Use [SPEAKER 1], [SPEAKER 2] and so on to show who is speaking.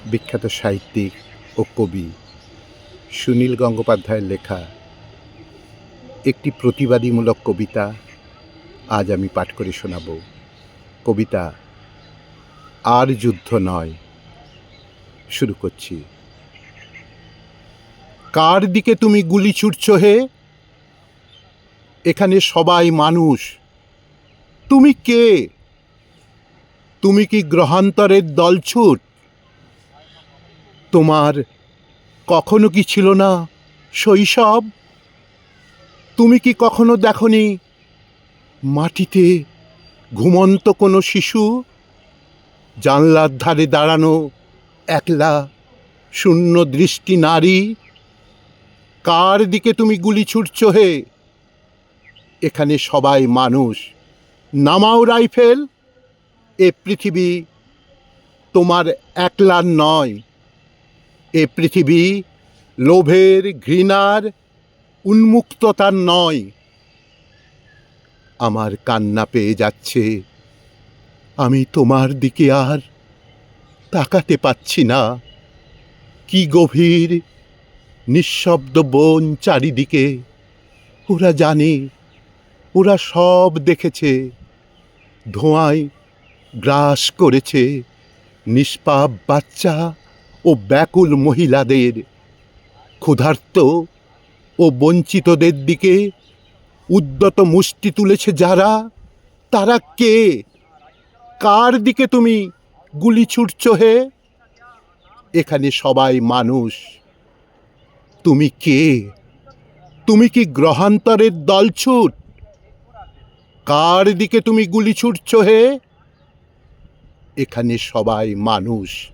[SPEAKER 1] বিখ্যাত সাহিত্যিক ও কবি সুনীল গঙ্গোপাধ্যায়ের লেখা একটি প্রতিবাদীমূলক কবিতা আজ আমি পাঠ করে শোনাব। কবিতা আর যুদ্ধ নয়। শুরু করছি। কার দিকে তুমি গুলি ছুটছ হে? এখানে সবাই মানুষ। তুমি কে? তুমি কি গ্রহান্তরের দলছুট? তোমার কখনো কি ছিল না শৈশব? তুমি কি কখনো দেখনি মাটিতে ঘুমন্ত কোনো শিশু? জানলার ধারে দাঁড়ানো একলা শূন্য দৃষ্টি নারী। কার দিকে তুমি গুলি ছুটছ হে? এখানে সবাই মানুষ। নামাও রাইফেল। এ পৃথিবী তোমার একলার নয়। এ পৃথিবী লোভের, ঘৃণার, উন্মুক্ততার নয়। আমার কান্না পেয়ে যাচ্ছে। আমি তোমার দিকে আর তাকাতে পাচ্ছি না। কি গভীর নিঃশব্দ বন চারিদিকে। ওরা জানে, ওরা সব দেখেছে। ধোঁয়ায় গ্রাস করেছে নিষ্পাপ বাচ্চা ও ব্যাকুল মহিলাদের। ক্ষুধার্ত ও বঞ্চিতদের দিকে উদ্যত মুষ্টি তুলেছে যারা, তারা কে? কার দিকে তুমি গুলি ছুটছ হে? এখানে সবাই মানুষ। তুমি কে? তুমি কি গ্রহান্তরের দলছুট? কার দিকে তুমি গুলি ছুটছ হে? এখানে সবাই মানুষ।